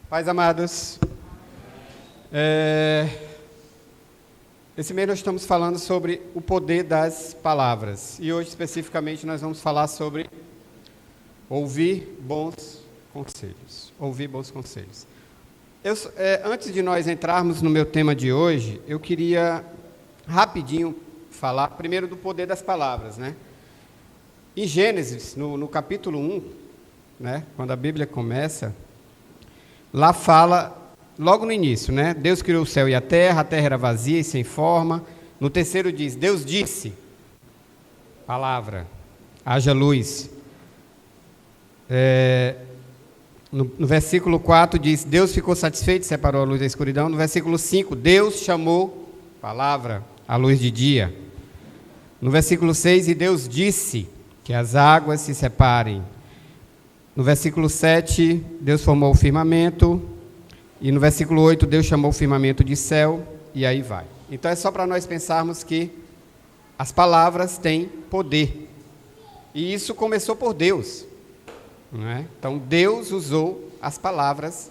Pais amados, esse mês nós estamos falando sobre o poder das palavras. E hoje, especificamente, nós vamos falar sobre ouvir bons conselhos. Ouvir bons conselhos. Antes de nós entrarmos no meu tema de hoje, eu queria rapidinho falar primeiro do poder das palavras, né? Em Gênesis, no capítulo 1, né, quando a Bíblia começa, lá fala, logo no início, né? Deus criou o céu e a terra era vazia e sem forma. No terceiro diz, Deus disse, palavra, haja luz. No versículo 4 diz, Deus ficou satisfeito e separou a luz da escuridão. No versículo 5, Deus chamou, palavra, a luz de dia. No versículo 6, e Deus disse que as águas se separem. No versículo 7, Deus formou o firmamento. E no versículo 8, Deus chamou o firmamento de céu. E aí vai. Então é só para nós pensarmos que as palavras têm poder. E isso começou por Deus. Não é? Então Deus usou as palavras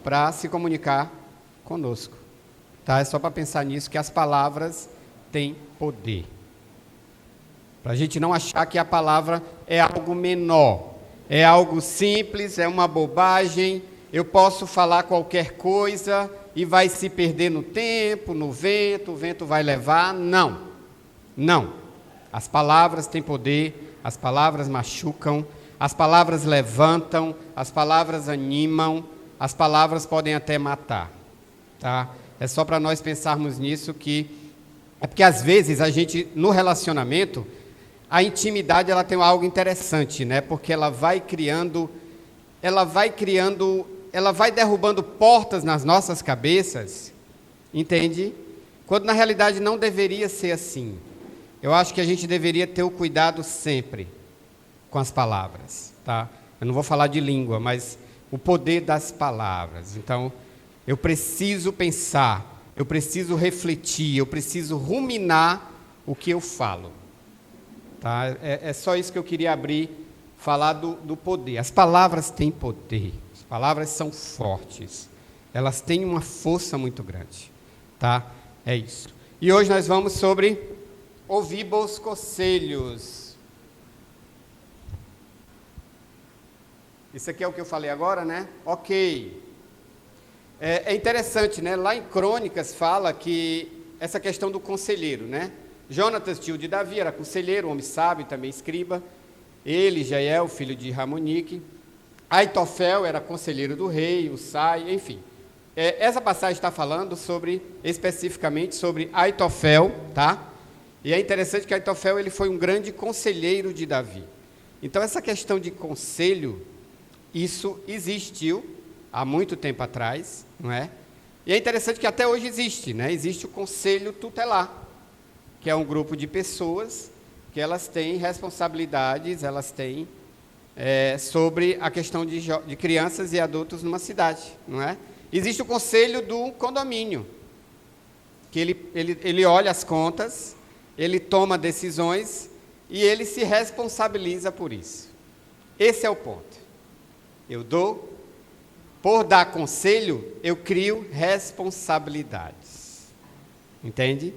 para se comunicar conosco. Tá? É só para pensar nisso, que as palavras têm poder. Para a gente não achar que a palavra é algo menor. É algo simples, é uma bobagem, eu posso falar qualquer coisa e vai se perder no tempo, no vento, o vento vai levar. Não, não. As palavras têm poder, as palavras machucam, as palavras levantam, as palavras animam, as palavras podem até matar. Tá? É só para nós pensarmos nisso, é porque às vezes a gente, no relacionamento, a intimidade ela tem algo interessante, né? Porque ela vai derrubando portas nas nossas cabeças, entende? Quando na realidade não deveria ser assim. Eu acho que a gente deveria ter o cuidado sempre com as palavras, tá? Eu não vou falar de língua, mas o poder das palavras. Então, eu preciso pensar, eu preciso refletir, eu preciso ruminar o que eu falo. Tá? É só isso que eu queria abrir, falar do poder. As palavras têm poder, as palavras são fortes, elas têm uma força muito grande. Tá? É isso. E hoje nós vamos sobre ouvir bons conselhos. Isso aqui é o que eu falei agora, né? Ok. É interessante, né? Lá em Crônicas fala que essa questão do conselheiro, né? Jonatas, tio de Davi, era conselheiro, homem sábio, também escriba. Ele, Jael, filho de Ramonique. Aitofel era conselheiro do rei, Usai, enfim. Essa passagem está falando especificamente sobre Aitofel, tá? E é interessante que Aitofel ele foi um grande conselheiro de Davi. Então, essa questão de conselho, isso existiu há muito tempo atrás, não é? E é interessante que até hoje existe, né? Existe o conselho tutelar, que é um grupo de pessoas que elas têm responsabilidades, elas têm sobre a questão de crianças e adultos numa cidade, não é? Existe o conselho do condomínio, que ele olha as contas, ele toma decisões e ele se responsabiliza por isso. Esse é o ponto. Por dar conselho, eu crio responsabilidades. Entende?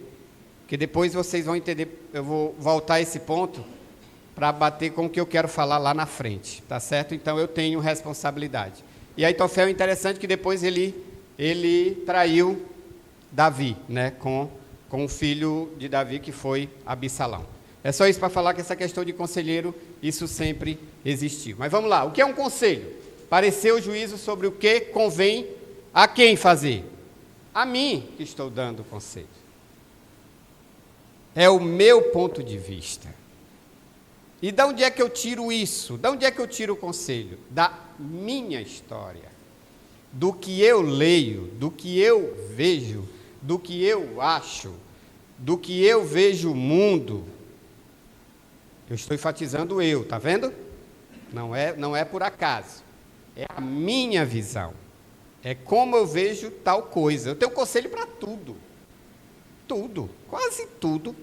Que depois vocês vão entender, eu vou voltar a esse ponto para bater com o que eu quero falar lá na frente, tá certo? Então eu tenho responsabilidade. E Aitofel é interessante que depois ele traiu Davi, né, com o filho de Davi que foi Absalão. É só isso para falar que essa questão de conselheiro, isso sempre existiu. Mas vamos lá, o que é um conselho? Parecer o juízo sobre o que convém a quem fazer? A mim que estou dando o conselho. É o meu ponto de vista. E de onde é que eu tiro isso? De onde é que eu tiro o conselho? Da minha história. Do que eu leio, do que eu vejo, do que eu acho, do que eu vejo o mundo. Eu estou enfatizando eu, tá vendo? Não é por acaso. É a minha visão. É como eu vejo tal coisa. Eu tenho conselho para tudo. Tudo, quase tudo.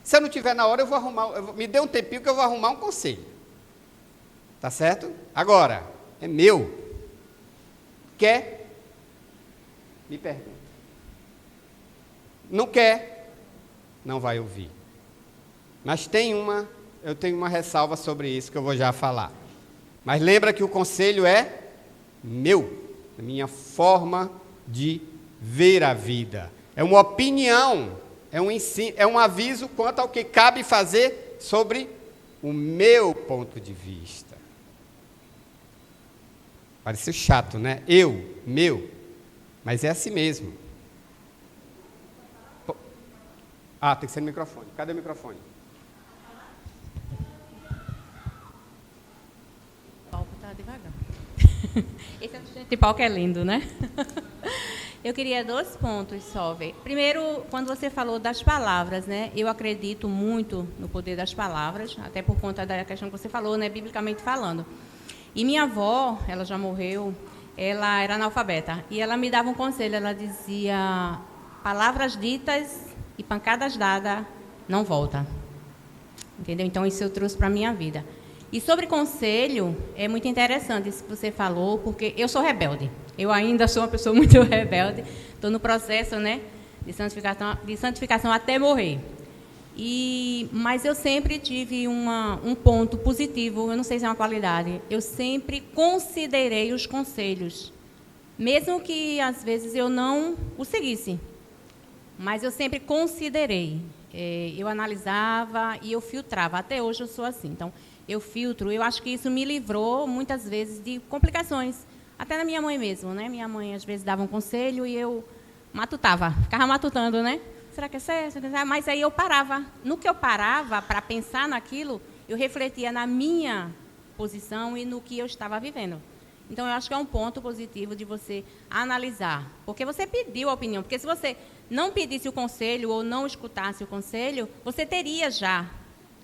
Se eu não tiver na hora, eu vou arrumar, me dê um tempinho que eu vou arrumar um conselho. Tá certo? Agora, é meu. Quer? Me pergunta. Não quer? Não vai ouvir. Mas eu tenho uma ressalva sobre isso que eu vou já falar. Mas lembra que o conselho é meu, a minha forma de ver a vida. É uma opinião, é um ensino, é um aviso quanto ao que cabe fazer sobre o meu ponto de vista. Parece chato, né? Meu, mas é assim mesmo. Tem que ser no microfone. Cadê o microfone? O palco está devagar. Esse assistente de palco é lindo, né? Eu queria 2 pontos só, ver. Primeiro, quando você falou das palavras, né? Eu acredito muito no poder das palavras, até por conta da questão que você falou, né? Biblicamente falando. E minha avó, ela já morreu, ela era analfabeta. E ela me dava um conselho, ela dizia: palavras ditas e pancadas dadas não volta. Entendeu? Então, isso eu trouxe para a minha vida. E sobre conselho, é muito interessante isso que você falou, porque eu sou rebelde. Eu ainda sou uma pessoa muito rebelde. Estou no processo, né, de santificação até morrer. Mas eu sempre tive um ponto positivo, eu não sei se é uma qualidade. Eu sempre considerei os conselhos, mesmo que às vezes eu não o seguisse. Mas eu sempre considerei. Eu analisava e eu filtrava. Até hoje eu sou assim. Então, eu filtro. Eu acho que isso me livrou, muitas vezes, de complicações. Até na minha mãe mesmo, né? Minha mãe, às vezes, dava um conselho e eu ficava matutando, né? Será que é certo? Mas aí eu parava. No que eu parava para pensar naquilo, eu refletia na minha posição e no que eu estava vivendo. Então, eu acho que é um ponto positivo de você analisar. Porque você pediu a opinião. Porque se você não pedisse o conselho ou não escutasse o conselho, você teria já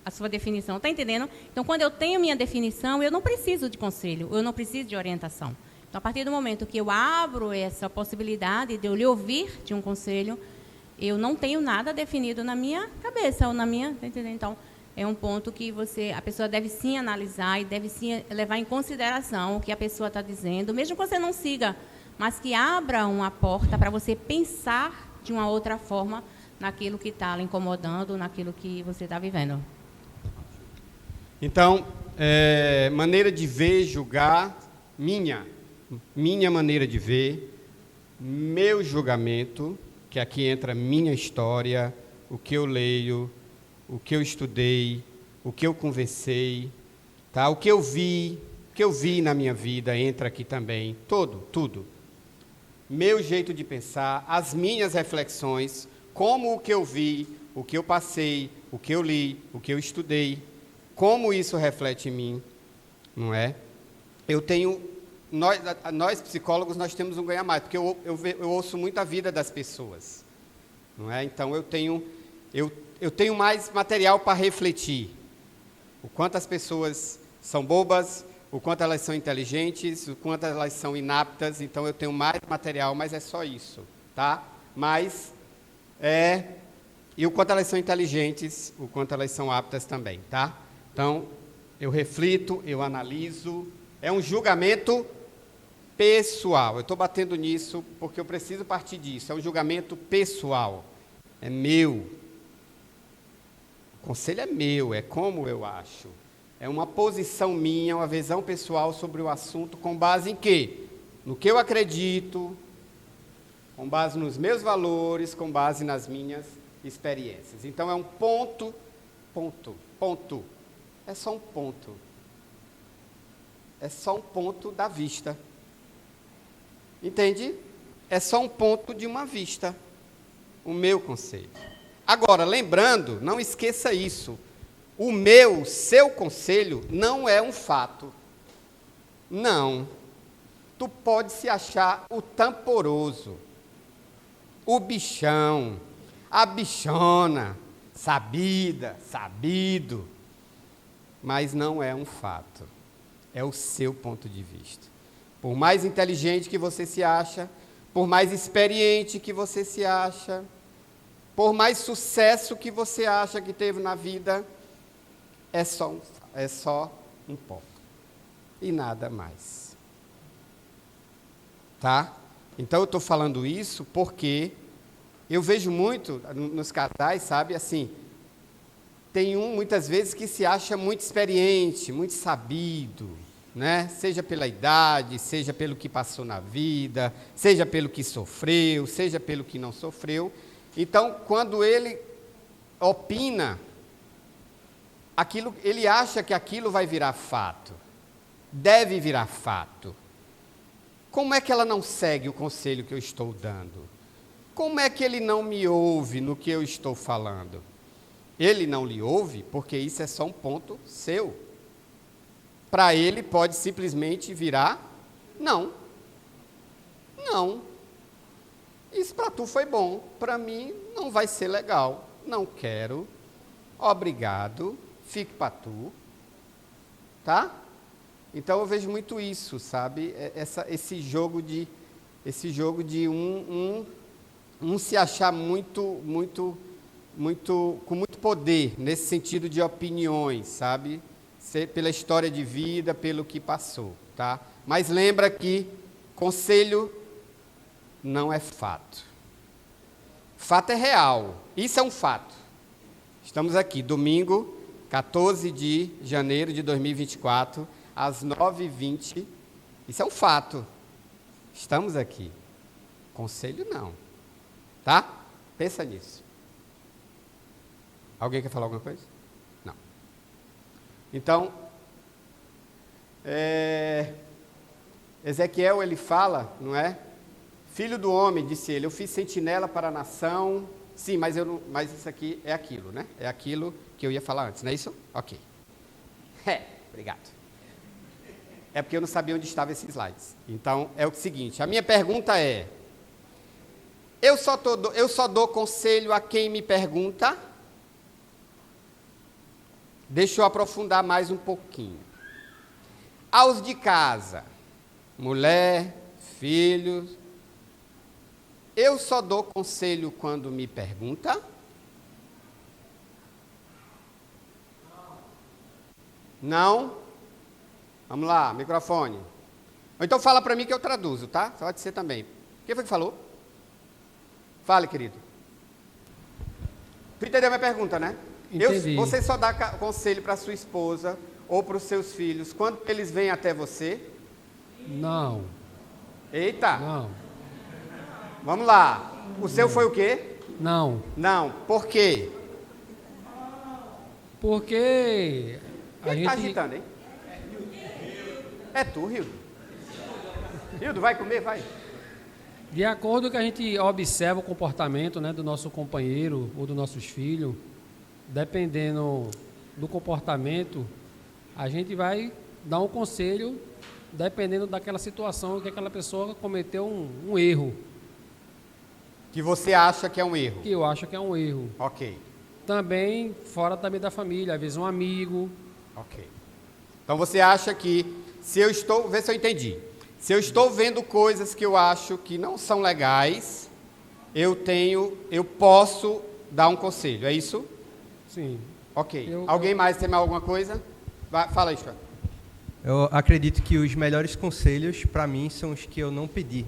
a sua definição. Está entendendo? Então, quando eu tenho minha definição, eu não preciso de conselho, eu não preciso de orientação. Então, a partir do momento que eu abro essa possibilidade de eu lhe ouvir de um conselho, eu não tenho nada definido na minha cabeça ou na minha... Está entendendo? Então, é um ponto que a pessoa deve sim analisar e deve sim levar em consideração o que a pessoa está dizendo, mesmo que você não siga, mas que abra uma porta para você pensar de uma outra forma naquilo que está lhe incomodando, naquilo que você está vivendo. Então, maneira de ver, julgar, minha maneira de ver, meu julgamento, que aqui entra minha história, o que eu leio, o que eu estudei, o que eu conversei, tá? O que eu vi na minha vida entra aqui também, tudo. Meu jeito de pensar, as minhas reflexões, como o que eu vi, o que eu passei, o que eu li, o que eu estudei, como isso reflete em mim, não é? Nós psicólogos, nós temos um ganha mais, porque eu ouço muito a vida das pessoas, não é? Então eu tenho mais material para refletir, o quanto as pessoas são bobas, o quanto elas são inteligentes, o quanto elas são inaptas, então eu tenho mais material, mas é só isso, tá? E o quanto elas são inteligentes, o quanto elas são aptas também, tá? Então, eu reflito, eu analiso, é um julgamento pessoal, eu estou batendo nisso porque eu preciso partir disso, é um julgamento pessoal, é meu, o conselho é meu, é como eu acho, é uma posição minha, uma visão pessoal sobre o assunto, com base em quê? No que eu acredito, com base nos meus valores, com base nas minhas experiências. Então, é um ponto. É só um ponto. É só um ponto da vista. Entende? É só um ponto de uma vista. O meu conselho. Agora, lembrando, não esqueça isso. Seu conselho não é um fato. Não. Tu pode se achar o tamporoso, o bichão, a bichona, sabido, mas não é um fato, é o seu ponto de vista. Por mais inteligente que você se acha, por mais experiente que você se acha, por mais sucesso que você acha que teve na vida, é só um ponto, e nada mais. tá? Então eu estou falando isso porque eu vejo muito nos casais, sabe, assim, tem muitas vezes que se acha muito experiente, muito sabido, né? Seja pela idade, seja pelo que passou na vida, seja pelo que sofreu, seja pelo que não sofreu. Então, quando ele opina, ele acha que aquilo vai virar fato, deve virar fato. Como é que ela não segue o conselho que eu estou dando? Como é que ele não me ouve no que eu estou falando? Ele não lhe ouve porque isso é só um ponto seu. Para ele pode simplesmente virar não. Não. Isso para tu foi bom, para mim não vai ser legal. Não quero. Obrigado. Fique para tu. Tá? Então eu vejo muito isso, sabe? Esse jogo de um se achar com muito poder, nesse sentido de opiniões, sabe? Pela história de vida, pelo que passou, tá? Mas lembra que conselho não é fato. Fato é real. Isso é um fato. Estamos aqui, domingo, 14 de janeiro de 2024, às 9h20. Isso é um fato. Estamos aqui. Conselho não. Tá? Pensa nisso. Alguém quer falar alguma coisa? Não. Então, Ezequiel, ele fala, não é? Filho do homem, disse ele, eu fiz sentinela para a nação. Sim, mas isso aqui é aquilo, né? É aquilo que eu ia falar antes, não é isso? Ok. Obrigado. É porque eu não sabia onde estavam esses slides. Então, é o seguinte, a minha pergunta é, eu só dou conselho a quem me pergunta? Deixa eu aprofundar mais um pouquinho. Aos de casa, mulher, filhos, eu só dou conselho quando me pergunta? Não? Vamos lá, microfone. Ou então fala para mim que eu traduzo, tá? Pode ser também. Quem foi que falou? Fale, querido. Tu entendeu a minha pergunta, né? Entendi. Você só dá conselho para sua esposa ou para os seus filhos quando eles vêm até você? Não. Eita! Não. Vamos lá. O seu foi o quê? Não. Não. Por quê? Porque Quem está agitando, hein? É tu, Rildo. Rildo, vai comer? Vai. De acordo com que a gente observa o comportamento, né, do nosso companheiro ou dos nossos filhos, dependendo do comportamento, a gente vai dar um conselho dependendo daquela situação que aquela pessoa cometeu um erro. Que você acha que é um erro? Que eu acho que é um erro. Ok. Também fora também da família, às vezes um amigo. Ok. Então você acha que, vê se eu entendi. Se eu estou vendo coisas que eu acho que não são legais, eu posso dar um conselho, é isso? Sim. Ok. Alguém mais tem mais alguma coisa? Fala aí, João. Eu acredito que os melhores conselhos, para mim, são os que eu não pedi.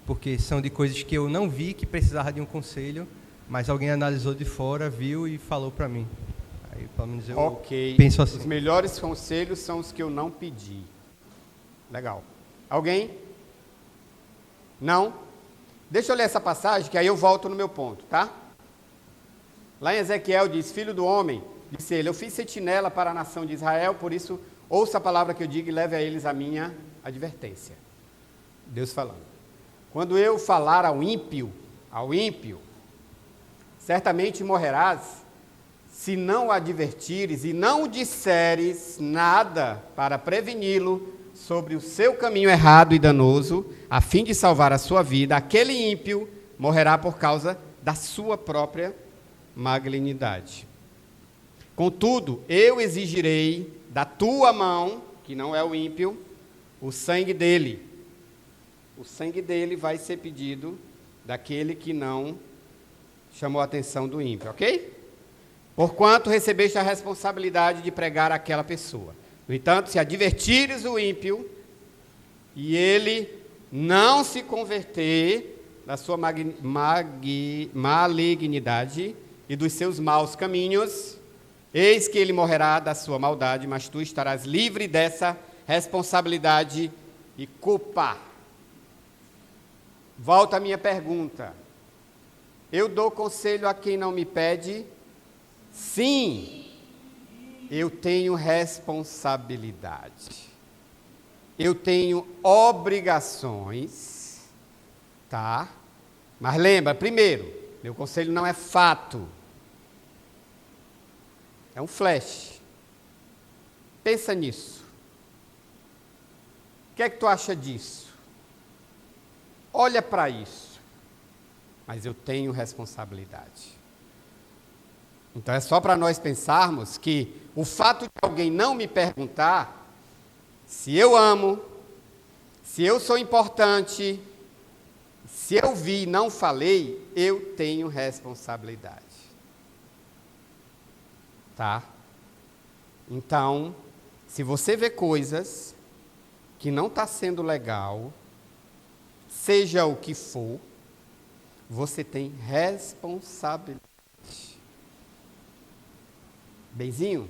Porque são de coisas que eu não vi que precisava de um conselho, mas alguém analisou de fora, viu e falou para mim. Aí, pelo menos eu penso assim. Os melhores conselhos são os que eu não pedi. Legal. Alguém? Não? Deixa eu ler essa passagem, que aí eu volto no meu ponto, tá? Lá em Ezequiel diz, filho do homem, disse ele, eu fiz sentinela para a nação de Israel, por isso ouça a palavra que eu digo e leve a eles a minha advertência. Deus falando. Quando eu falar ao ímpio, certamente morrerás, se não o advertires e não disseres nada para preveni-lo sobre o seu caminho errado e danoso, a fim de salvar a sua vida, aquele ímpio morrerá por causa da sua própria malignidade. Contudo, eu exigirei da tua mão, que não é o ímpio, o sangue dele. O sangue dele vai ser pedido daquele que não chamou a atenção do ímpio, ok? Porquanto recebeste a responsabilidade de pregar àquela pessoa. No entanto, se advertires o ímpio, e ele não se converter da sua malignidade e dos seus maus caminhos, eis que ele morrerá da sua maldade, mas tu estarás livre dessa responsabilidade e culpa. Volta a minha pergunta. Eu dou conselho a quem não me pede? Sim. Eu tenho responsabilidade. Eu tenho obrigações, tá? Mas lembra, primeiro, meu conselho não é fato. É um flash. Pensa nisso. O que é que tu acha disso? Olha para isso. Mas eu tenho responsabilidade. Então é só para nós pensarmos que o fato de alguém não me perguntar se eu amo, se eu sou importante, se eu vi e não falei, eu tenho responsabilidade. Tá? Então, se você vê coisas que não está sendo legal, seja o que for, você tem responsabilidade. Benzinho,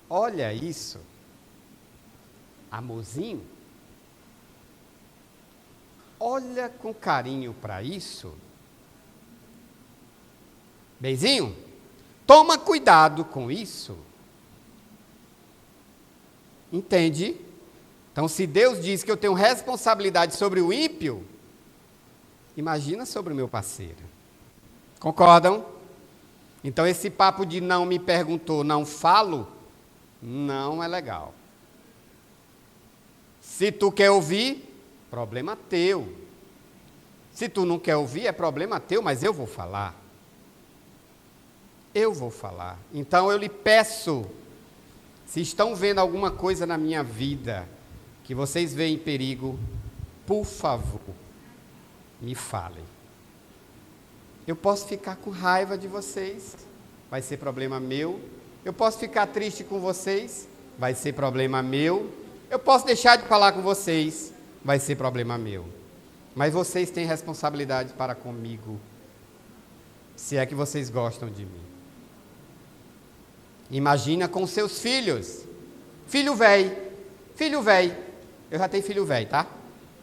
olha isso. Amorzinho, olha com carinho para isso. Benzinho, toma cuidado com isso. Entende? Então, se Deus diz que eu tenho responsabilidade sobre o ímpio, imagina sobre o meu parceiro. Concordam? Então, esse papo de não me perguntou, não falo, não é legal. Se tu quer ouvir, problema teu. Se tu não quer ouvir, é problema teu, mas eu vou falar. Eu vou falar. Então, eu lhe peço, se estão vendo alguma coisa na minha vida que vocês veem em perigo, por favor, me falem. Eu posso ficar com raiva de vocês, vai ser problema meu. Eu posso ficar triste com vocês, vai ser problema meu. Eu posso deixar de falar com vocês, vai ser problema meu. Mas vocês têm responsabilidade para comigo, se é que vocês gostam de mim. Imagina com seus filhos. Filho velho. Eu já tenho filho velho, tá?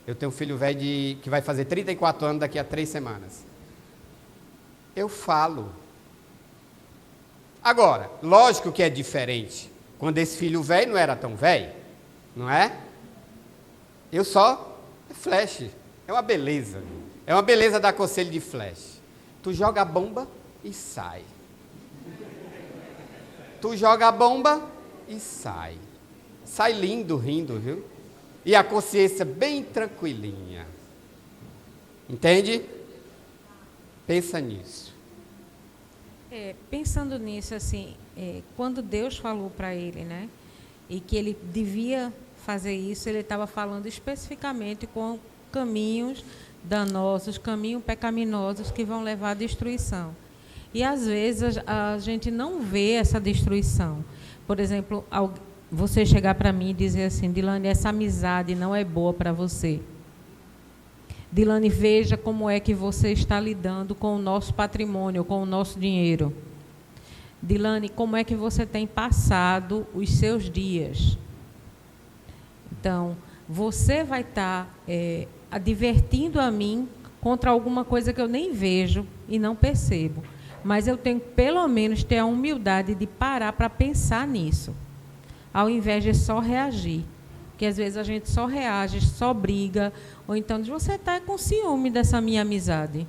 Eu tenho um filho velho que vai fazer 34 anos daqui a 3 semanas. Eu falo. Agora, lógico que é diferente. Quando esse filho velho não era tão velho, não é? Eu só... É flash. É uma beleza. É uma beleza dar conselho de flash. Tu joga a bomba e sai. Tu joga a bomba e sai. Sai lindo, rindo, viu? E a consciência bem tranquilinha. Entende? Pensa nisso. Pensando nisso, assim, quando Deus falou para ele, né? E que ele devia fazer isso, ele estava falando especificamente com caminhos danosos, caminhos pecaminosos que vão levar à destruição. E, às vezes, a gente não vê essa destruição. Por exemplo, você chegar para mim e dizer assim, Dilane, essa amizade não é boa para você. Dilane, veja como é que você está lidando com o nosso patrimônio, com o nosso dinheiro. Dilane, como é que você tem passado os seus dias? Então, você vai estar advertindo a mim contra alguma coisa que eu nem vejo e não percebo. Mas eu tenho que, pelo menos, ter a humildade de parar para pensar nisso, ao invés de só reagir. Porque, às vezes, a gente só reage, só briga, ou então diz, você está com ciúme dessa minha amizade.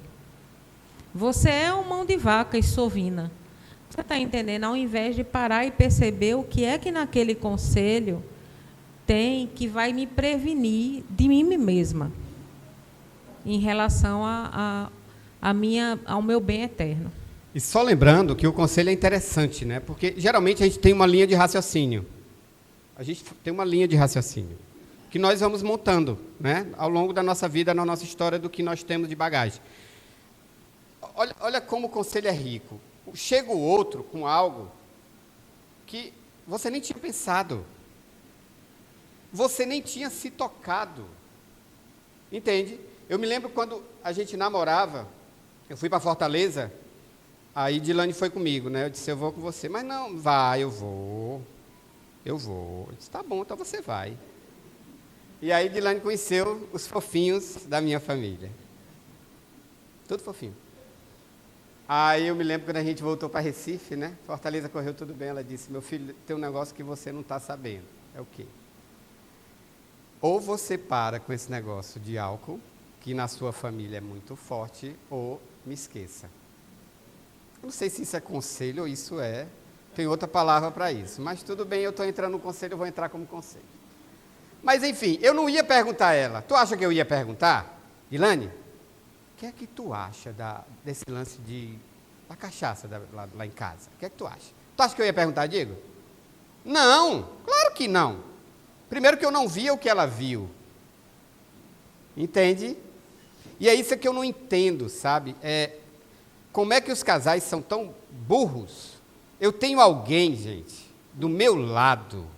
Você é um mão de vaca e sovina. Você está entendendo? Ao invés de parar e perceber o que é que naquele conselho tem que vai me prevenir de mim mesma, em relação ao meu bem eterno. E só lembrando que o conselho é interessante, né? Porque geralmente a gente tem uma linha de raciocínio. A gente tem uma linha de raciocínio que nós vamos montando, né? Ao longo da nossa vida, na nossa história, do que nós temos de bagagem. Olha como o conselho é rico. Chega o outro com algo que você nem tinha pensado. Você nem tinha se tocado. Entende? Eu me lembro quando a gente namorava, eu fui para Fortaleza, aí Dilane foi comigo, né? Eu disse, eu vou com você. Mas não, vai, eu vou. Eu disse, tá bom, então você vai. E aí Dilane conheceu os fofinhos da minha família. Tudo fofinho. Aí eu me lembro quando a gente voltou para Recife, né? Fortaleza correu tudo bem, ela disse, meu filho, tem um negócio que você não está sabendo. É o quê? Ou você para com esse negócio de álcool, que na sua família é muito forte, ou me esqueça. Eu não sei se isso é conselho ou isso tem outra palavra para isso, mas tudo bem, eu estou entrando no conselho, eu vou entrar como conselho. Mas enfim, eu não ia perguntar a ela. Tu acha que eu ia perguntar? Ilane, o que é que tu acha desse lance da cachaça lá em casa? O que é que tu acha? Tu acha que eu ia perguntar, Diego? Não, claro que não. Primeiro que eu não via o que ela viu. Entende? E é isso que eu não entendo, sabe? Como é que os casais são tão burros? Eu tenho alguém, gente, do meu lado.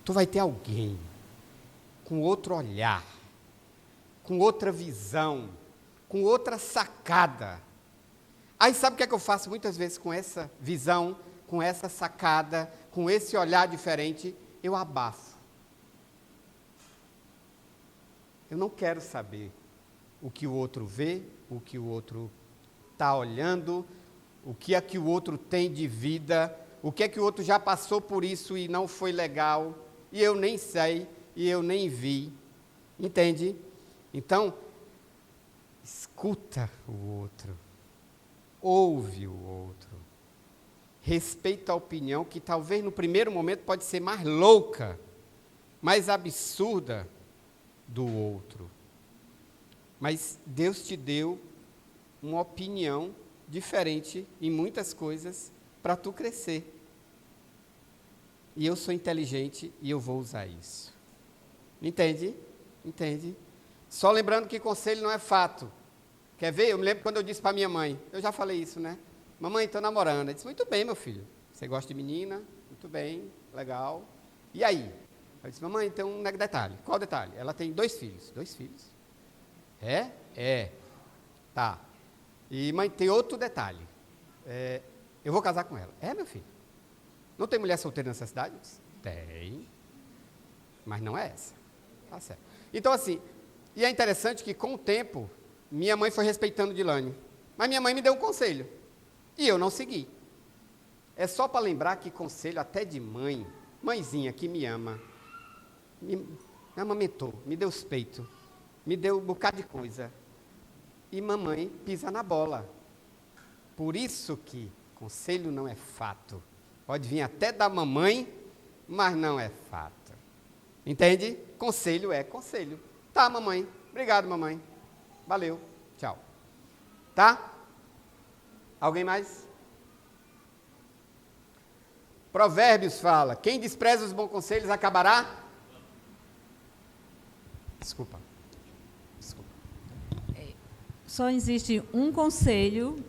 Tu vai ter alguém com outro olhar, com outra visão, com outra sacada. Aí sabe o que é que eu faço muitas vezes com essa visão, com essa sacada, com esse olhar diferente? Eu abafo. Eu não quero saber o que o outro vê, o que o outro está olhando, o que é que o outro tem de vida, o que é que o outro já passou por isso e não foi legal, e eu nem sei, e eu nem vi. Entende? Então, escuta o outro, ouve o outro, respeita a opinião que talvez no primeiro momento pode ser mais louca, mais absurda do outro. Mas Deus te deu uma opinião diferente em muitas coisas para tu crescer. E eu sou inteligente e eu vou usar isso. Entende? Entende? Só lembrando que conselho não é fato. Quer ver? Eu me lembro quando eu disse para minha mãe, eu já falei isso, né? Mamãe, estou namorando. Ela disse, muito bem, meu filho. Você gosta de menina? Muito bem, legal. E aí? Eu disse, mamãe, tem um detalhe. Qual detalhe? Ela tem 2 filhos. 2 filhos? É. Tá. E mãe, tem outro detalhe. Eu vou casar com ela. Meu filho. Não tem mulher solteira nessa cidade? Tem. Mas não é essa. Tá certo. Então, assim, e é interessante que com o tempo, minha mãe foi respeitando Dilane. Mas minha mãe me deu um conselho. E eu não segui. É só para lembrar que conselho até de mãe, mãezinha que me ama, me amamentou, me deu os peitos, me deu um bocado de coisa. E mamãe pisa na bola. Por isso que conselho não é fato. Pode vir até da mamãe, mas não é fato. Entende? Conselho é conselho. Tá, mamãe. Obrigado, mamãe. Valeu. Tchau. Tá? Alguém mais? Provérbios fala, quem despreza os bons conselhos acabará... Desculpa. Só existe um conselho,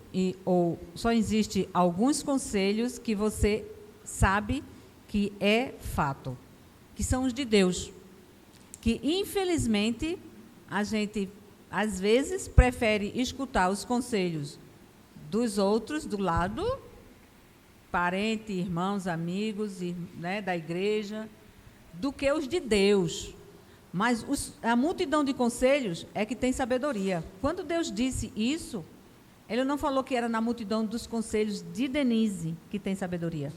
ou só existe alguns conselhos que você sabe que é fato, que são os de Deus. Que, infelizmente, a gente, às vezes, prefere escutar os conselhos dos outros, do lado, parentes, irmãos, amigos, né, da igreja, do que os de Deus. Mas a multidão de conselhos é que tem sabedoria. Quando Deus disse isso, Ele não falou que era na multidão dos conselhos de Denise que tem sabedoria,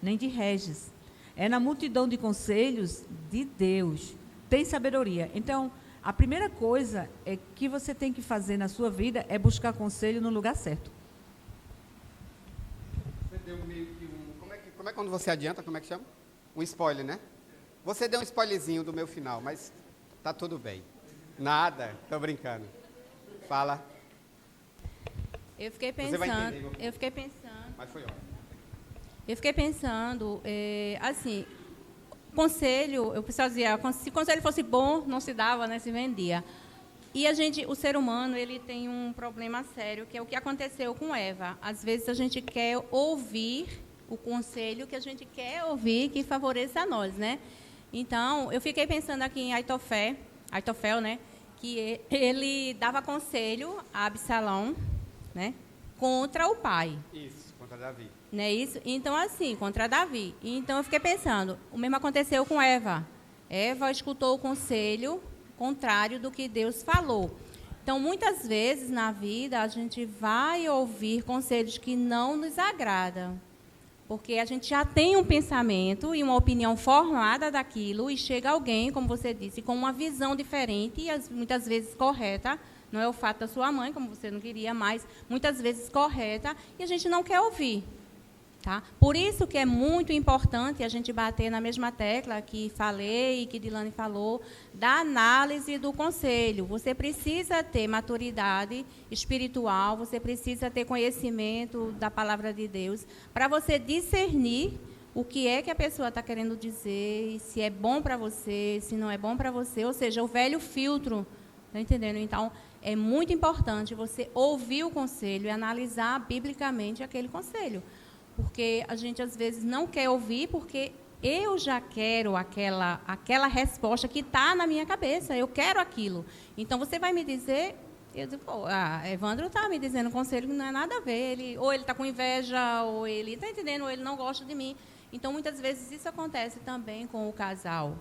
nem de Regis. É na multidão de conselhos de Deus. Tem sabedoria. Então, a primeira coisa que você tem que fazer na sua vida é buscar conselho no lugar certo. Você deu meio que como é quando você adianta, como é que chama? Um spoiler, né? Você deu um spoilerzinho do meu final, mas tá tudo bem. Nada, tô brincando. Fala. Eu fiquei pensando. Você vai entender, Mas foi ótimo. Eu fiquei pensando, assim, conselho, eu pensava, se o conselho fosse bom, não se dava, né, se vendia. E o ser humano, ele tem um problema sério, que é o que aconteceu com Eva. Às vezes a gente quer ouvir o conselho que a gente quer ouvir, que favoreça a nós, né? Então, eu fiquei pensando aqui em Aitofé, Aitofel, né? Que ele dava conselho a Absalão, né? Contra o pai. Isso, contra Davi. Não é isso? Então, assim, contra Davi. Então, eu fiquei pensando, o mesmo aconteceu com Eva. Eva escutou o conselho contrário do que Deus falou. Então, muitas vezes na vida, a gente vai ouvir conselhos que não nos agradam. Porque a gente já tem um pensamento e uma opinião formada daquilo e chega alguém, como você disse, com uma visão diferente e muitas vezes correta. Não é o fato da sua mãe, como você não queria, mas muitas vezes correta e a gente não quer ouvir. Tá? Por isso que é muito importante a gente bater na mesma tecla que falei, que Dilane falou, da análise do conselho. Você precisa ter maturidade espiritual, você precisa ter conhecimento da palavra de Deus, para você discernir o que é que a pessoa está querendo dizer, se é bom para você, se não é bom para você, ou seja, o velho filtro, está entendendo? Então, é muito importante você ouvir o conselho e analisar biblicamente aquele conselho. Porque a gente, às vezes, não quer ouvir, porque eu já quero aquela resposta que está na minha cabeça, eu quero aquilo. Então, você vai me dizer, eu digo, pô, Evandro está me dizendo um conselho que não é nada a ver, ou ele está com inveja, ou ele está entendendo, ou ele não gosta de mim. Então, muitas vezes, isso acontece também com o casal.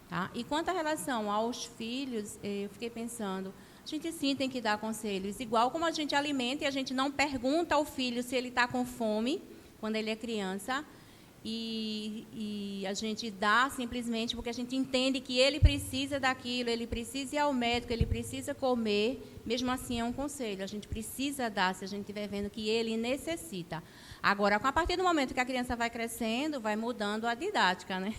Tá? E quanto à relação aos filhos, eu fiquei pensando, a gente sim tem que dar conselhos, igual como a gente alimenta e a gente não pergunta ao filho se ele está com fome, quando ele é criança, e a gente dá simplesmente porque a gente entende que ele precisa daquilo, ele precisa ir ao médico, ele precisa comer, mesmo assim é um conselho, a gente precisa dar se a gente estiver vendo que ele necessita. Agora, a partir do momento que a criança vai crescendo, vai mudando a didática, né?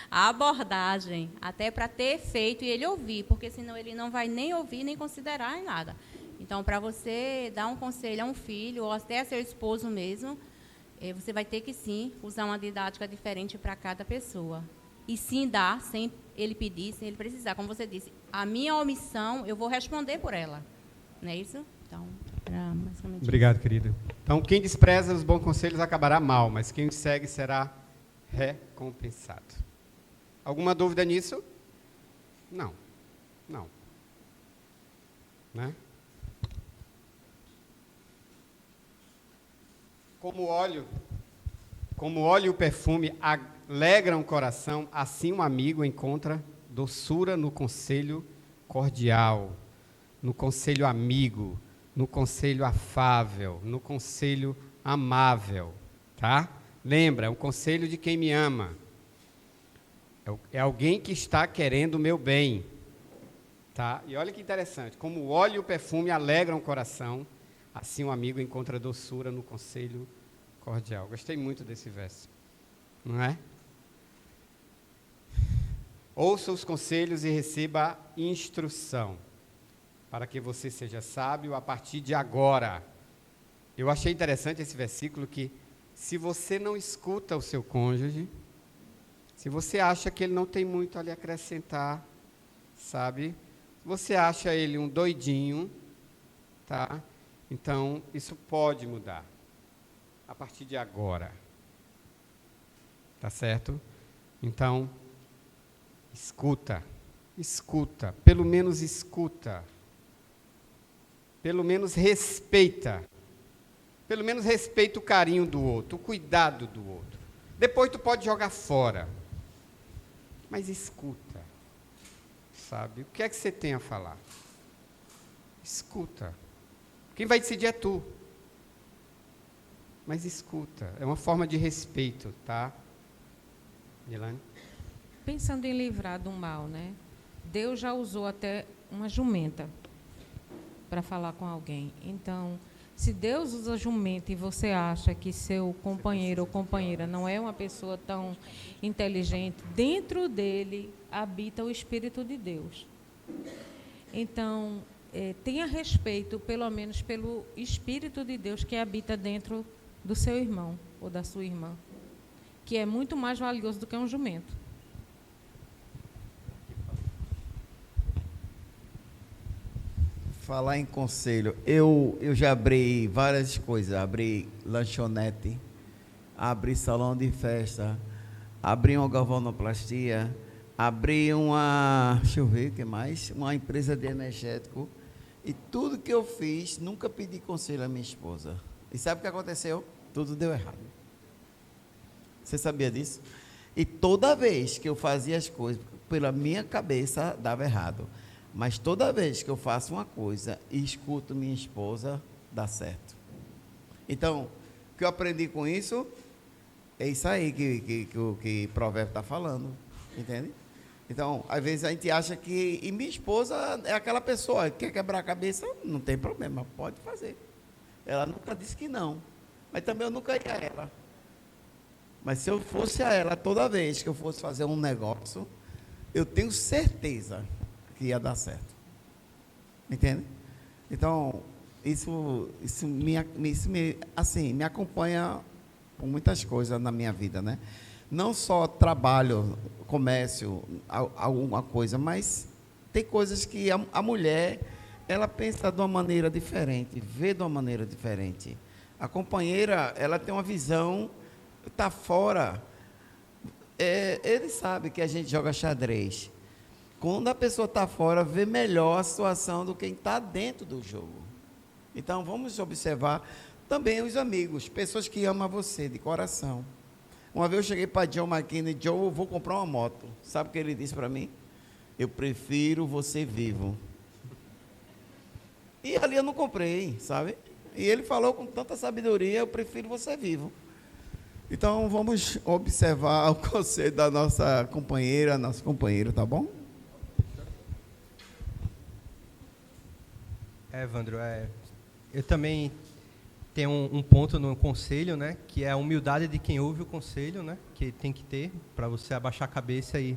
A abordagem, até para ter efeito e ele ouvir, porque senão ele não vai nem ouvir, nem considerar em nada. Então, para você dar um conselho a um filho, ou até a seu esposo mesmo, você vai ter que, sim, usar uma didática diferente para cada pessoa. E sim dar, sem ele pedir, sem ele precisar. Como você disse, a minha omissão, eu vou responder por ela. Não é isso? Então, basicamente Obrigado, querida. Então, quem despreza os bons conselhos acabará mal, mas quem os segue será recompensado. Alguma dúvida nisso? Não. Não. Né? Como o óleo e o perfume alegram o coração, assim um amigo encontra doçura no conselho cordial, no conselho amigo, no conselho afável, no conselho amável, tá? Lembra, é um conselho de quem me ama. É alguém que está querendo o meu bem, tá? E olha que interessante, como o óleo e o perfume alegram o coração, assim um amigo encontra doçura no conselho cordial. Gostei muito desse verso, não é? Ouça os conselhos e receba instrução, para que você seja sábio a partir de agora. Eu achei interessante esse versículo que, se você não escuta o seu cônjuge, se você acha que ele não tem muito a lhe acrescentar, sabe? Se você acha ele um doidinho, tá? Então, isso pode mudar a partir de agora. Tá certo? Então, escuta, pelo menos escuta. Pelo menos respeita. Pelo menos respeita o carinho do outro, o cuidado do outro. Depois tu pode jogar fora. Mas escuta. Sabe? O que é que você tem a falar? Escuta. Quem vai decidir é tu. Mas escuta. É uma forma de respeito, tá? Milane? Pensando em livrar do mal, né? Deus já usou até uma jumenta para falar com alguém. Então, se Deus usa jumenta e você acha que seu companheiro ou companheira não é uma pessoa tão inteligente, dentro dele habita o Espírito de Deus. Então, tenha respeito, pelo menos, pelo Espírito de Deus que habita dentro do seu irmão ou da sua irmã, que é muito mais valioso do que um jumento. Falar em conselho, eu já abri várias coisas, abri lanchonete, abri salão de festa, abri uma galvanoplastia, abri uma, deixa eu ver o que mais, uma empresa de energético. E tudo que eu fiz, nunca pedi conselho à minha esposa. E sabe o que aconteceu? Tudo deu errado. Você sabia disso? E toda vez que eu fazia as coisas, pela minha cabeça, dava errado. Mas toda vez que eu faço uma coisa e escuto minha esposa, dá certo. Então, o que eu aprendi com isso, é isso aí que o Provérbio está falando. Entende? Então, às vezes a gente acha que... E minha esposa é aquela pessoa que quer quebrar a cabeça, não tem problema, pode fazer. Ela nunca disse que não. Mas também eu nunca ia a ela. Mas se eu fosse a ela, toda vez que eu fosse fazer um negócio, eu tenho certeza que ia dar certo. Entende? Então, isso me acompanha por muitas coisas na minha vida, né? Não só trabalho, comércio, alguma coisa, mas tem coisas que a mulher, ela pensa de uma maneira diferente, vê de uma maneira diferente. A companheira, ela tem uma visão, está fora. Ele sabe que a gente joga xadrez. Quando a pessoa está fora, vê melhor a situação do que quem está dentro do jogo. Então, vamos observar também os amigos, pessoas que amam você de coração. Uma vez eu cheguei para John McKinney, John, eu vou comprar uma moto. Sabe o que ele disse para mim? Eu prefiro você vivo. E ali eu não comprei, sabe? E ele falou com tanta sabedoria, eu prefiro você vivo. Então, vamos observar o conselho da nossa companheira, nosso companheiro, tá bom? Evandro, eu também tenho um ponto no conselho, né, que é a humildade de quem ouve o conselho, né, que tem que ter para você abaixar a cabeça e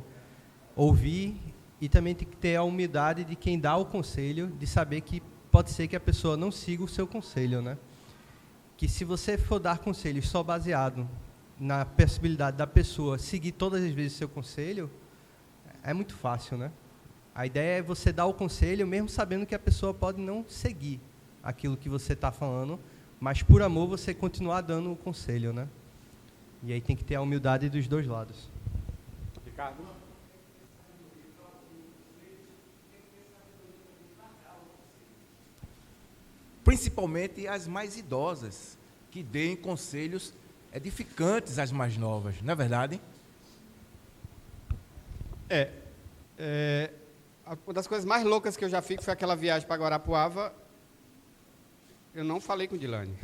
ouvir, e também tem que ter a humildade de quem dá o conselho, de saber que pode ser que a pessoa não siga o seu conselho, né? Que se você for dar conselhos só baseado na possibilidade da pessoa seguir todas as vezes o seu conselho, é muito fácil, né? A ideia é você dar o conselho mesmo sabendo que a pessoa pode não seguir aquilo que você está falando, mas por amor você continuar dando o conselho, né? E aí tem que ter a humildade dos dois lados. Ricardo? Principalmente as mais idosas, que deem conselhos edificantes às mais novas, não é verdade? Uma das coisas mais loucas que eu já fiz foi aquela viagem para Guarapuava. Eu não falei com Dilane.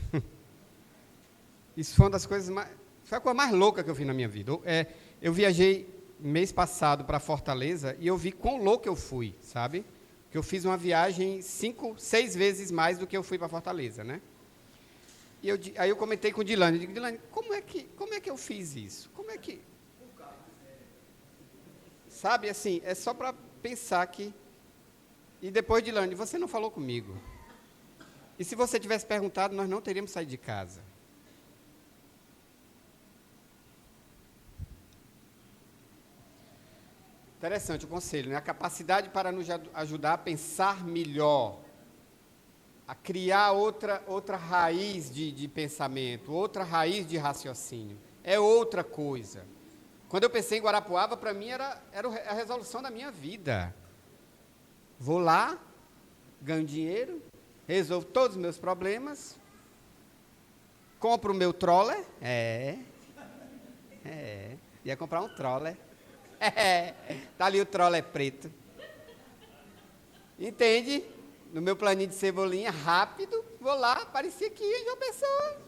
Isso foi uma das coisas mais... Foi a coisa mais louca que eu fiz na minha vida. Eu viajei mês passado para Fortaleza e eu vi quão louco eu fui, sabe? Que eu fiz uma viagem 5, 6 vezes mais do que eu fui para Fortaleza, né? E aí eu comentei com Dilane, eu digo, Dilane, como é que eu fiz isso? Como é que... Sabe, assim, é só para pensar que... E depois, Dilane, você não falou comigo. E se você tivesse perguntado, nós não teríamos saído de casa. Interessante o conselho, né? A capacidade para nos ajudar a pensar melhor, a criar outra raiz de pensamento, outra raiz de raciocínio. É outra coisa. Quando eu pensei em Guarapuava, para mim era a resolução da minha vida. Vou lá, ganho dinheiro, resolvo todos os meus problemas, compro o meu troller, ia comprar um troller, tá ali o troller preto, entende? No meu planinho de cebolinha, rápido, vou lá, parecia que ia João Pessoa,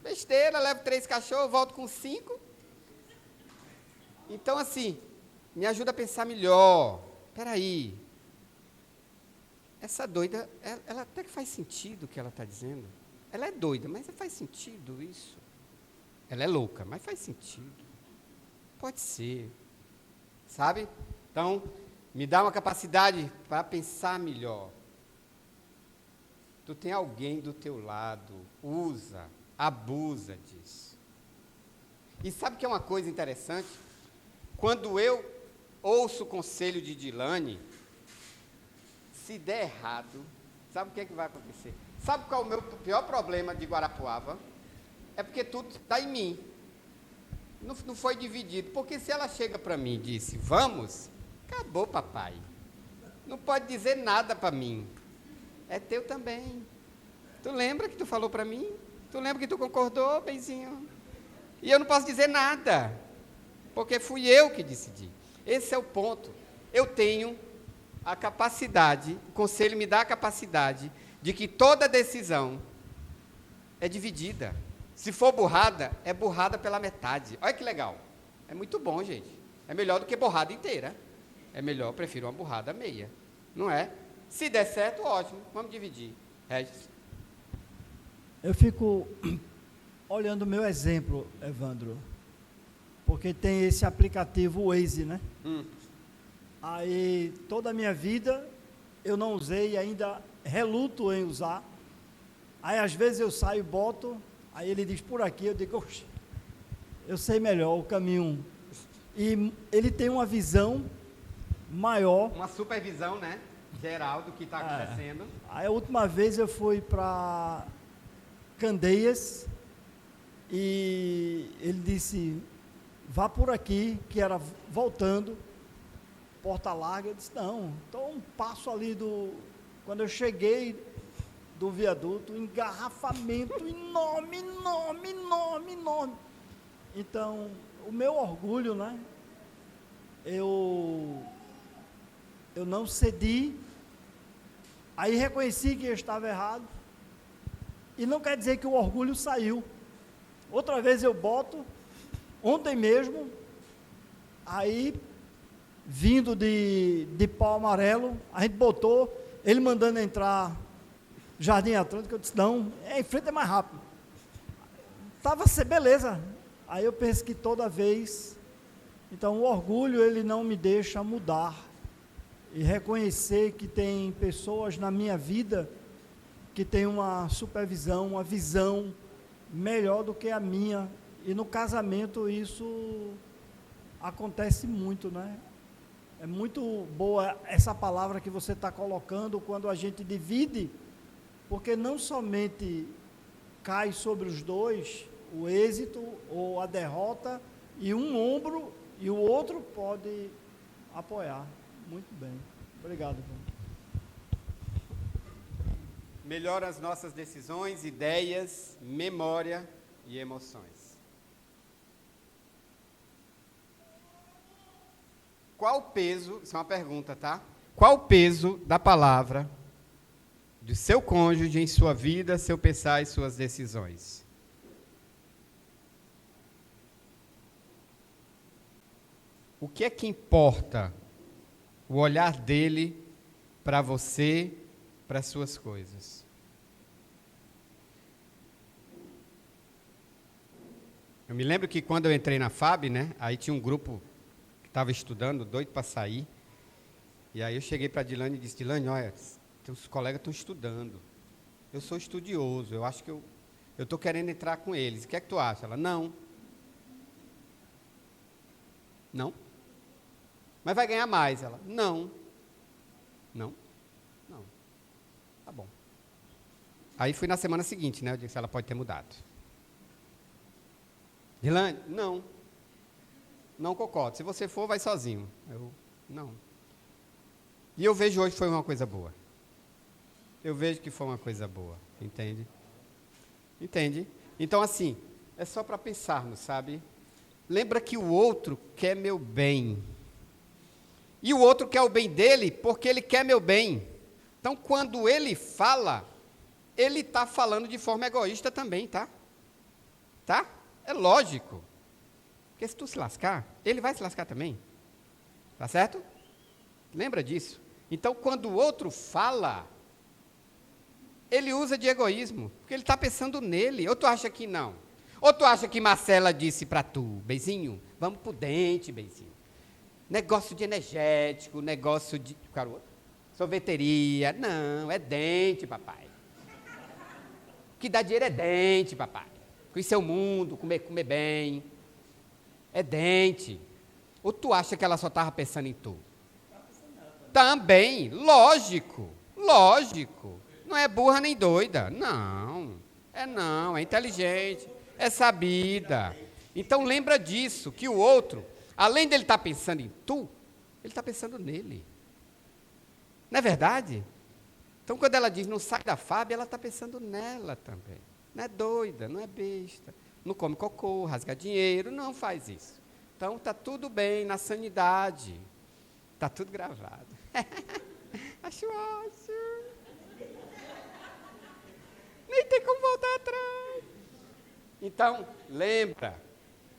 besteira, levo 3 cachorros, volto com 5, então assim, me ajuda a pensar melhor, peraí, essa doida, ela até que faz sentido o que ela está dizendo. Ela é doida, mas faz sentido isso. Ela é louca, mas faz sentido. Pode ser. Sabe? Então, me dá uma capacidade para pensar melhor. Tu tem alguém do teu lado, usa, abusa disso. E sabe que é uma coisa interessante? Quando eu ouço o conselho de Dilane, se der errado, sabe o que é que vai acontecer? Sabe qual é o meu pior problema de Guarapuava? É porque tudo está em mim. Não foi dividido. Porque se ela chega para mim e disse, vamos, acabou, papai. Não pode dizer nada para mim. É teu também. Tu lembra que tu falou para mim? Tu lembra que tu concordou, benzinho? E eu não posso dizer nada, porque fui eu que decidi. Esse é o ponto. Eu tenho a capacidade, o conselho me dá a capacidade de que toda decisão é dividida. Se for burrada, é burrada pela metade. Olha que legal. É muito bom, gente. É melhor do que borrada inteira. É melhor, eu prefiro uma burrada meia. Não é? Se der certo, ótimo. Vamos dividir. Regis. Eu fico olhando o meu exemplo, Evandro, porque tem esse aplicativo Waze, né? Aí, toda a minha vida, eu não usei e ainda reluto em usar. Aí, às vezes, eu saio e boto, aí ele diz por aqui, eu digo, oxe, eu sei melhor o caminho. E ele tem uma visão maior. Uma supervisão, né? Geral do que está acontecendo. Aí, a última vez, eu fui para Candeias e ele disse, vá por aqui, que era voltando, Porta Larga. Eu disse, não, estou um passo ali do... Quando eu cheguei do viaduto, engarrafamento enorme. Então, o meu orgulho, né? Eu não cedi, aí reconheci que eu estava errado, e não quer dizer que o orgulho saiu. Outra vez eu boto, ontem mesmo, aí, vindo de Pau Amarelo, a gente botou, ele mandando entrar Jardim Atlântico, eu disse, não, em frente é mais rápido. Estava assim, beleza. Aí eu penso que toda vez, então o orgulho, ele não me deixa mudar, e reconhecer que tem pessoas na minha vida que tem uma supervisão, uma visão melhor do que a minha. E no casamento isso acontece muito, né? É muito boa essa palavra que você está colocando quando a gente divide, porque não somente cai sobre os dois o êxito ou a derrota, e um ombro e o outro pode apoiar. Muito bem. Obrigado, Bruno. Melhora as nossas decisões, ideias, memória e emoções. Qual o peso, isso é uma pergunta, tá? Qual o peso da palavra do seu cônjuge em sua vida, seu pensar e suas decisões? O que é que importa o olhar dele para você, para as suas coisas? Eu me lembro que quando eu entrei na FAB, né, aí tinha um grupo que estava estudando, doido para sair, e aí eu cheguei para a Dilane e disse, Dilane, olha, teus colegas estão estudando, eu sou estudioso, eu acho que eu estou querendo entrar com eles, o que é que tu acha? Ela, não. Não? Mas vai ganhar mais? Ela, não. Não? Não. Tá bom. Aí fui na semana seguinte, né? Eu disse, ela pode ter mudado. Dilane, não. Não concordo. Se você for, vai sozinho. Eu, não. E eu vejo hoje que foi uma coisa boa. Eu vejo que foi uma coisa boa. Entende? Entende? Então, assim, é só para pensarmos, sabe? Lembra que o outro quer meu bem. E o outro quer o bem dele porque ele quer meu bem. Então, quando ele fala, ele está falando de forma egoísta também, tá? Tá? É lógico. Porque se tu se lascar, ele vai se lascar também. Tá certo? Lembra disso? Então, quando o outro fala, ele usa de egoísmo, porque ele está pensando nele. Ou tu acha que não? Ou tu acha que Marcela disse para tu, Beizinho, vamos pro dente, Beizinho. Negócio de energético, negócio de... sorveteria. Não, é dente, papai. O que dá dinheiro é dente, papai. Conhecer o mundo, comer bem. É dente. Ou tu acha que ela só estava pensando em tu? Também, lógico. Não é burra nem doida. Não, é inteligente, é sabida. Então lembra disso, que o outro, além dele estar pensando em tu, ele está pensando nele. Não é verdade? Então quando ela diz não sai da Fábio, ela está pensando nela também. Não é doida, não é besta, não come cocô, rasga dinheiro, não faz isso. Então está tudo bem, na sanidade. Está tudo gravado. Acho ótimo. Nem tem como voltar atrás. Então, lembra,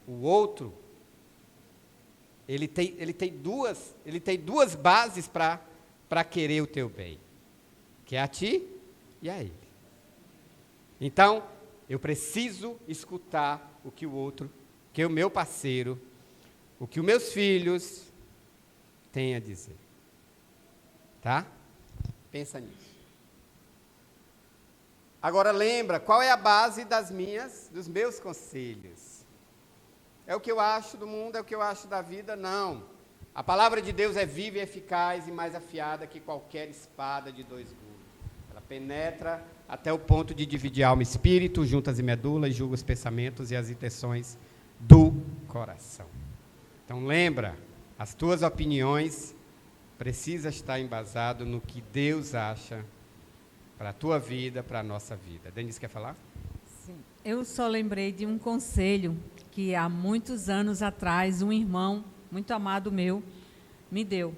o outro, ele tem duas bases para querer o teu bem, que é a ti e a ele. Então, eu preciso escutar o que o outro, que o meu parceiro, o que os meus filhos têm a dizer. Tá? Pensa nisso. Agora lembra, qual é a base dos meus conselhos? É o que eu acho do mundo, é o que eu acho da vida? Não. A palavra de Deus é viva e eficaz e mais afiada que qualquer espada de 2 gumes. Ela penetra até o ponto de dividir alma e espírito, juntas e medula, e julga os pensamentos e as intenções do coração. Então lembra, as tuas opiniões precisam estar embasadas no que Deus acha para a tua vida, para a nossa vida. Denise, quer falar? Sim. Eu só lembrei de um conselho que há muitos anos atrás um irmão muito amado meu me deu.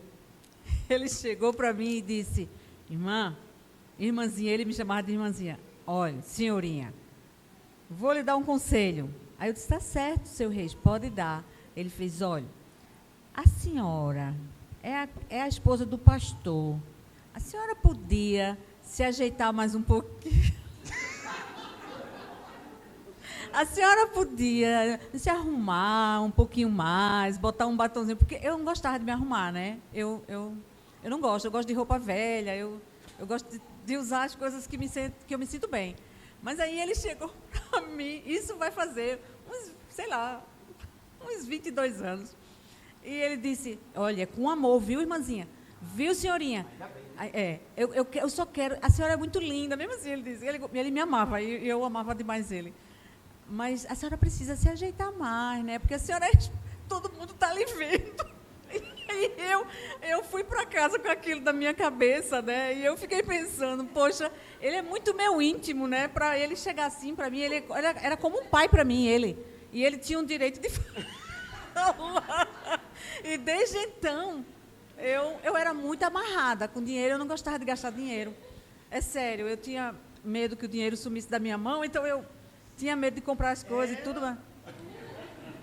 Ele chegou para mim e disse: irmãzinha, ele me chamava de irmãzinha. Olha, senhorinha, vou lhe dar um conselho. Aí eu disse: está certo, seu Reis, pode dar. Ele fez: olha, a senhora é a esposa do pastor. A senhora podia se ajeitar mais um pouquinho. A senhora podia se arrumar um pouquinho mais, botar um batonzinho, porque eu não gostava de me arrumar, né? Eu não gosto, eu gosto de roupa velha, eu gosto de usar as coisas que eu me sinto bem. Mas aí ele chegou para mim, isso vai fazer uns 22 anos. E ele disse: olha, com amor, viu, irmãzinha? Viu, senhorinha? Eu só quero... A senhora é muito linda, mesmo assim, ele disse. Ele me amava, e eu amava demais ele. Mas a senhora precisa se ajeitar mais, né? Porque a senhora... Todo mundo está lhe vendo. E eu fui para casa com aquilo na minha cabeça, né? E eu fiquei pensando, poxa, ele é muito meu íntimo, né? Para ele chegar assim para mim, ele era como um pai para mim, ele. E ele tinha o direito de falar. E desde então, eu era muito amarrada com dinheiro, eu não gostava de gastar dinheiro. É sério, eu tinha medo que o dinheiro sumisse da minha mão, então eu tinha medo de comprar as coisas e tudo. Mas...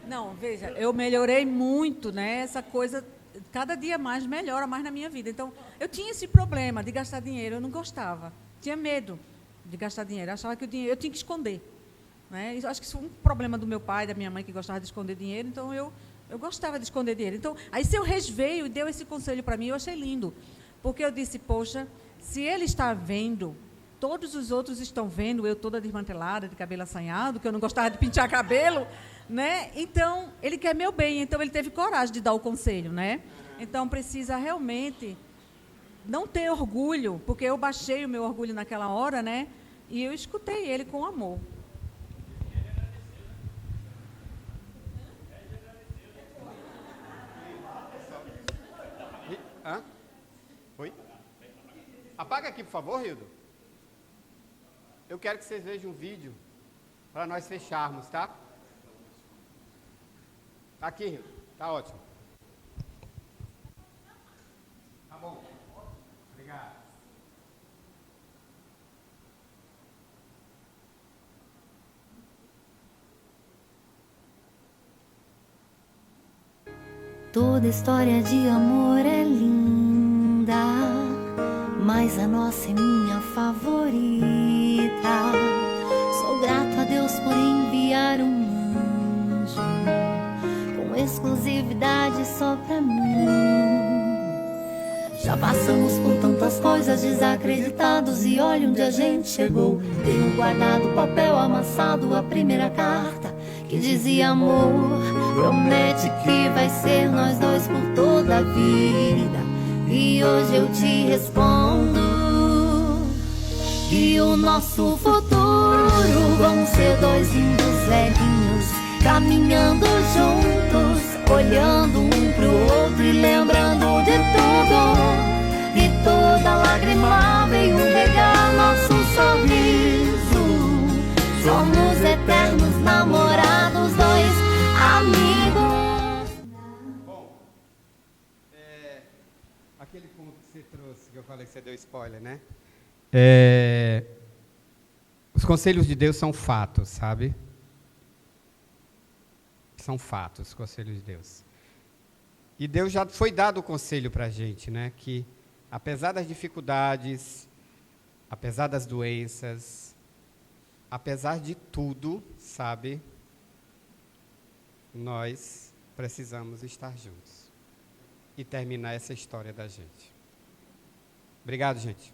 Não, veja, eu melhorei muito, né? Essa coisa, cada dia mais melhora mais na minha vida. Então, eu tinha esse problema de gastar dinheiro, eu não gostava. Tinha medo de gastar dinheiro, eu achava que o dinheiro eu tinha que esconder. Né? Eu acho que isso foi um problema do meu pai, da minha mãe, que gostava de esconder dinheiro, então eu gostava de esconder dinheiro. Então, aí seu Reis veio e deu esse conselho para mim, eu achei lindo. Porque eu disse, poxa, se ele está vendo, todos os outros estão vendo, eu toda desmantelada, de cabelo assanhado, que eu não gostava de pentear cabelo, né? Então, ele quer meu bem, então ele teve coragem de dar o conselho, né? Então, precisa realmente não ter orgulho, porque eu baixei o meu orgulho naquela hora, né? E eu escutei ele com amor. Hã? Oi? Apaga aqui, por favor, Rildo. Eu quero que vocês vejam um vídeo para nós fecharmos, tá? Aqui, Rildo. Tá ótimo. Tá bom. Obrigado. Toda história de amor é linda, mas a nossa é minha favorita. Sou grato a Deus por enviar um anjo com exclusividade só pra mim. Já passamos por tantas coisas, desacreditados, e olha onde a gente chegou. Tenho guardado papel amassado, a primeira carta que dizia amor. Promete que vai ser nós dois por toda a vida. E hoje eu te respondo que o nosso futuro vão ser dois lindos velhinhos caminhando juntos, olhando um pro outro e lembrando de tudo. E toda lágrima veio regar nosso sorriso. Somos eternos namorados, dois amigos. Bom, aquele ponto que você trouxe, que eu falei que você deu spoiler, né? Os conselhos de Deus são fatos, sabe? São fatos, os conselhos de Deus. E Deus já foi dado o conselho para a gente, né? Que apesar das dificuldades, apesar das doenças, apesar de tudo, sabe? Nós precisamos estar juntos e terminar essa história da gente. Obrigado, gente.